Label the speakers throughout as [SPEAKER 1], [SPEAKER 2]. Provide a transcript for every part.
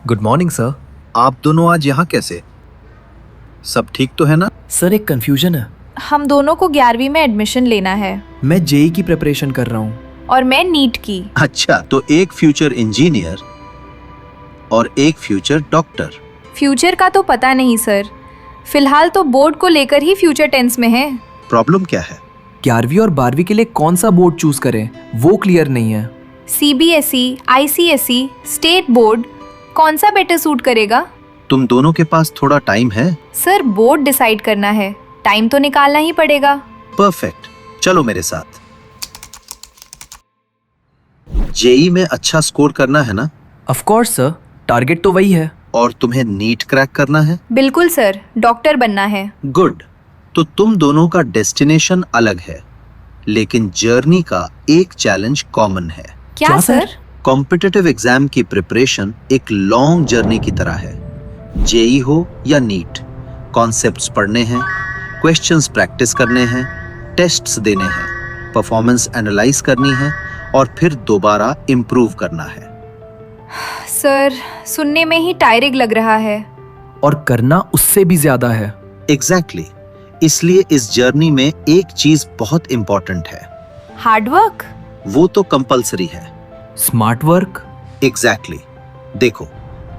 [SPEAKER 1] Good morning sir.
[SPEAKER 2] आप दोनों आज यहाँ कैसे? सब ठीक तो है ना?
[SPEAKER 1] सर एक कंफ्यूजन है।
[SPEAKER 3] हम दोनों को 11वीं में एडमिशन लेना है
[SPEAKER 1] मैं जेई की प्रिपरेशन कर रहा हूँ।
[SPEAKER 3] और मैं नीट की।
[SPEAKER 2] अच्छा, तो एक फ्यूचर इंजीनियर और एक फ्यूचर डॉक्टर।
[SPEAKER 3] फ्यूचर का तो पता नहीं सर, फिलहाल तो बोर्ड को लेकर ही फ्यूचर टेंस में है।
[SPEAKER 2] प्रॉब्लम क्या है?
[SPEAKER 1] 11वीं और 12वीं के लिए कौन सा बोर्ड चूज करें वो क्लियर नहीं है।
[SPEAKER 3] सीबीएसई, आईसीएसई, स्टेट बोर्ड, कौन सा बेटर सूट करेगा?
[SPEAKER 2] तुम दोनों के पास थोड़ा टाइम है?
[SPEAKER 3] सर बोर्ड डिसाइड करना है, टाइम तो निकालना ही पड़ेगा।
[SPEAKER 2] परफेक्ट, चलो मेरे साथ। जेई में अच्छा स्कोर करना है ना?
[SPEAKER 1] ऑफ कोर्स सर, टारगेट तो वही है।
[SPEAKER 2] और तुम्हें नीट क्रैक करना है?
[SPEAKER 3] बिल्कुल सर, डॉक्टर बनना है।
[SPEAKER 2] गुड, तो तुम दोनों का डेस्टिनेशन अलग है, लेकिन जर्नी का एक चैलेंज कॉमन है।
[SPEAKER 3] क्या सर?
[SPEAKER 2] कॉम्पिटिटिव एग्जाम की प्रिपरेशन एक लॉन्ग जर्नी की तरह है। जेई हो या नीट, कॉन्सेप्ट्स पढ़ने हैं, क्वेश्चंस प्रैक्टिस करने हैं, टेस्ट्स देने हैं, परफॉर्मेंस एनालाइज करनी है और फिर दोबारा इम्प्रूव करना है।
[SPEAKER 3] सर सुनने में ही टायरिंग लग रहा है।
[SPEAKER 1] और करना उससे भी ज्यादा है।
[SPEAKER 2] एग्जैक्टली, इसलिए इस जर्नी में एक चीज बहुत इंपॉर्टेंट है।
[SPEAKER 3] हार्डवर्क?
[SPEAKER 2] वो तो कंपलसरी है।
[SPEAKER 1] Smart work?
[SPEAKER 2] एग्जैक्टली। देखो,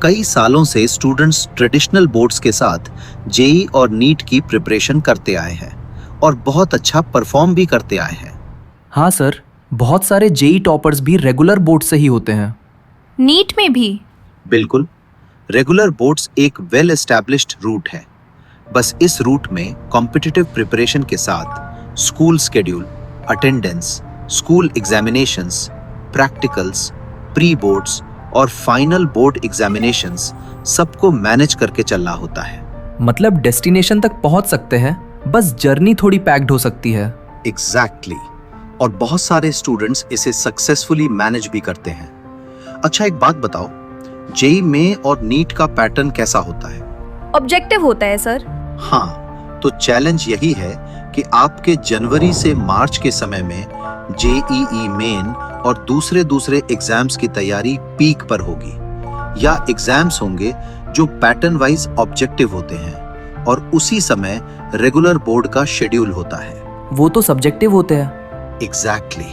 [SPEAKER 2] कई सालों से स्टूडेंट्स ट्रेडिशनल बोर्ड्स के साथ जेई और नीट की प्रिपरेशन करते आए हैं और बहुत अच्छा परफॉर्म भी करते आए हैं।
[SPEAKER 1] हाँ सर, बहुत सारे जेई टॉपर्स भी रेगुलर बोर्ड से ही होते हैं।
[SPEAKER 3] नीट में भी?
[SPEAKER 2] बिल्कुल, रेगुलर बोर्ड्स एक वेल एस्टैब्लिश्ड रूट है। बस इस रूट में कॉम्पिटिटिव प्रिपरेशन के साथ school schedule, attendance, school examinations, practicals, pre boards और फाइनल बोर्ड एग्जामिनेशंस सबको मैनेज करके चलना होता है।
[SPEAKER 1] मतलब डेस्टिनेशन तक पहुंच सकते हैं, बस जर्नी थोड़ी पैक्ड हो सकती है।
[SPEAKER 2] एग्जैक्टली, और बहुत सारे स्टूडेंट्स इसे सक्सेसफुली मैनेज भी करते हैं। अच्छा, एक बात बताओ, जेई में और नीट का पैटर्न कैसा होता है?
[SPEAKER 3] ऑब्जेक्टिव होता है सर।
[SPEAKER 2] हाँ, तो चैलेंज यही है कि आपके जनवरी से मार्च के समय में जेईई मेन और दूसरे एग्जाम्स की तैयारी पीक पर होगी, या एग्जाम्स होंगे जो पैटर्न वाइज ऑब्जेक्टिव होते हैं और उसी समय रेगुलर बोर्ड का शेड्यूल होता है।
[SPEAKER 1] वो तो सब्जेक्टिव होते हैं।
[SPEAKER 2] एग्जैक्टली,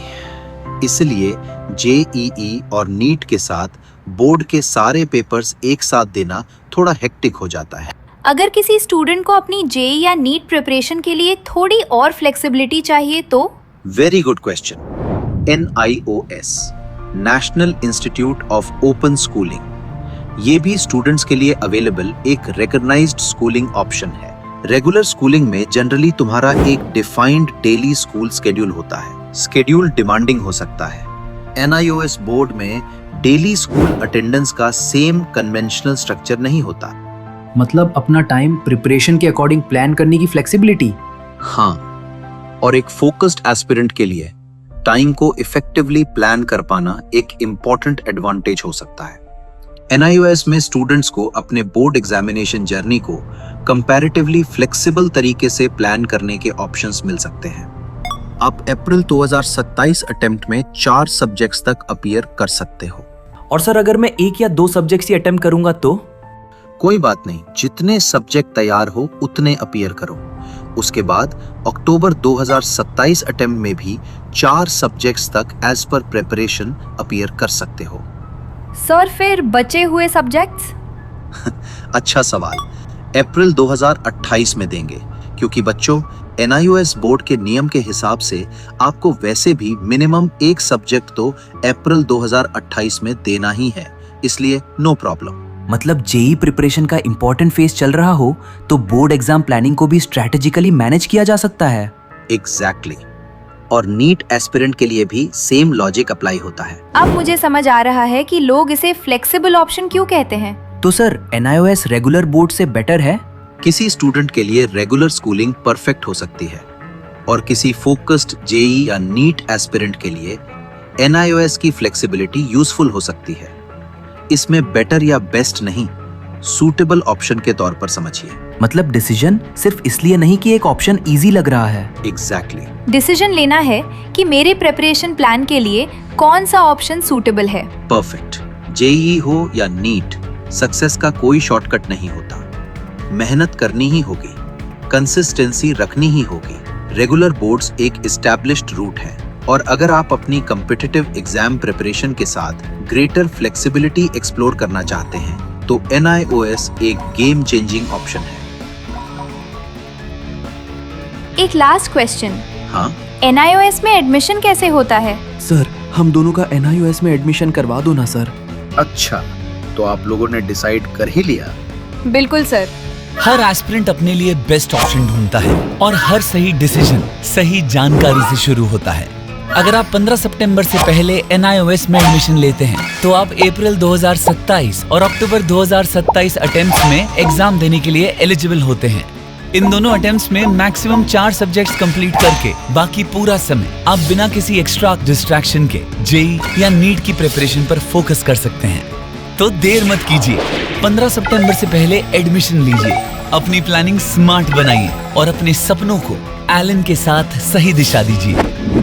[SPEAKER 2] इसलिए जेईई और नीट के साथ बोर्ड के सारे पेपर्स एक साथ देना थोड़ा हेक्टिक हो जाता है।
[SPEAKER 3] अगर किसी स्टूडेंट को अपनी जेई या नीट प्रिपरेशन के लिए थोड़ी और फ्लेक्सिबिलिटी चाहिए तो?
[SPEAKER 2] Very good question. NIOS, national institute of open schooling, ये भी स्टूडेंट्स के लिए अवेलेबल एक रिकॉग्नाइज्ड स्कूलिंग ऑप्शन है। रेगुलर स्कूलिंग में जनरली तुम्हारा एक डिफाइंड डेली स्कूल स्केड्यूल होता है। स्केड्यूल डिमांडिंग हो सकता है। NIOS बोर्ड में डेली स्कूल अटेंडेंस का सेम कन्वेंशनल स्ट्रक्चर नहीं होता।
[SPEAKER 1] मतलब अपना टाइम प्रिपरेशन के अकॉर्डिंग प्लान करने की फ्लेक्सिबिलिटी।
[SPEAKER 2] हाँ, और एक फोकस्ड एस्पिरेंट के लिए टाइम को इफेक्टिवली प्लान कर पाना एक इम्पॉर्टेंट एडवांटेज हो सकता है। NIOS में स्टूडेंट्स को अपने बोर्ड एग्जामिनेशन जर्नी को कंपैरेटिवली फ्लेक्सिबल तरीके से प्लान करने के ऑप्शंस मिल सकते हैं। आप अप्रैल 2027 अटेम्प्ट में 4 सब्जेक्ट्स तक अपीयर कर सकते हो।
[SPEAKER 1] और सर अगर मैं 1 या 2 सब्जेक्ट्स ही अटेम्प्ट करूंगा तो?
[SPEAKER 2] कोई बात नहीं, जितने सब्जेक्ट तैयार हो उतने अपीयर करो। उसके बाद अक्टूबर 2027 अटेम्प्ट में भी 4 सब्जेक्ट्स तक एज पर प्रिपरेशन अपीयर कर सकते हो।
[SPEAKER 3] सर फिर बचे हुए सब्जेक्ट्स?
[SPEAKER 2] अच्छा सवाल। अप्रैल 2028 में देंगे, क्योंकि बच्चों NIOS बोर्ड के नियम के हिसाब से आपको वैसे भी मिनिमम 1 सब्जेक्ट तो अप्रैल 2028 में देना ही है, इसलिए नो प्रॉब्लम।
[SPEAKER 1] मतलब जेई प्रिपरेशन का इंपॉर्टेंट फेज चल रहा हो तो बोर्ड एग्जाम प्लानिंग को भी स्ट्रेटेजिकली मैनेज किया जा सकता है।
[SPEAKER 2] एग्जैक्टली, और नीट एस्पिरेंट के लिए भी सेम लॉजिक अप्लाई होता है।
[SPEAKER 3] अब मुझे समझ आ रहा है कि लोग इसे फ्लेक्सिबल ऑप्शन क्यों कहते हैं।
[SPEAKER 1] तो सर NIOS रेगुलर बोर्ड से बेटर है?
[SPEAKER 2] किसी स्टूडेंट के लिए रेगुलर स्कूलिंग परफेक्ट हो सकती है, और किसी फोकस्ड जेई या नीट एस्पिरेंट के लिए NIOS की फ्लेक्सिबिलिटी यूजफुल हो सकती है। इसमें बेटर या बेस्ट नहीं, सूटेबल ऑप्शन के तौर पर समझिए।
[SPEAKER 1] मतलब डिसीजन सिर्फ इसलिए नहीं कि एक ऑप्शन इजी लग रहा है।
[SPEAKER 2] एग्जैक्टली,
[SPEAKER 3] डिसीजन लेना है कि मेरे प्रिपरेशन प्लान के लिए कौन सा ऑप्शन सूटेबल है।
[SPEAKER 2] परफेक्ट। जेईई हो या नीट, सक्सेस का कोई शॉर्टकट नहीं होता। मेहनत करनी ही होगी, कंसिस्टेंसी रखनी ही होगी। रेगुलर बोर्ड्स एक एस्टैब्लिश्ड रूट है, और अगर आप अपनी कॉम्पिटिटिव एग्जाम प्रिपरेशन के साथ ग्रेटर फ्लेक्सिबिलिटी एक्सप्लोर करना चाहते हैं तो NIOS एक गेम चेंजिंग ऑप्शन है।
[SPEAKER 3] एक लास्ट क्वेश्चन,
[SPEAKER 2] हाँ,
[SPEAKER 3] NIOS में एडमिशन कैसे होता है?
[SPEAKER 4] सर, हम दोनों का NIOS में एडमिशन करवा दो ना सर।
[SPEAKER 2] अच्छा, तो आप लोगों ने डिसाइड कर ही लिया?
[SPEAKER 3] बिल्कुल सर।
[SPEAKER 5] हर एस्पिरेंट अपने लिए बेस्ट ऑप्शन ढूंढता है और हर सही डिसीजन सही जानकारी से शुरू होता है। अगर आप 15 सितंबर से पहले NIOS में एडमिशन लेते हैं तो आप अप्रैल 2027 और अक्टूबर 2027 अटेम्प्ट्स में एग्जाम देने के लिए एलिजिबल होते हैं। इन दोनों अटेम्प्ट्स में मैक्सिमम 4 सब्जेक्ट्स कंप्लीट करके बाकी पूरा समय आप बिना किसी एक्स्ट्रा डिस्ट्रैक्शन के JEE या नीट की प्रिपरेशन पर फोकस कर सकते हैं। तो देर मत कीजिए, 15 सितंबर से पहले एडमिशन लीजिए, अपनी प्लानिंग स्मार्ट बनाइए और अपने सपनों को एलन के साथ सही दिशा दीजिए।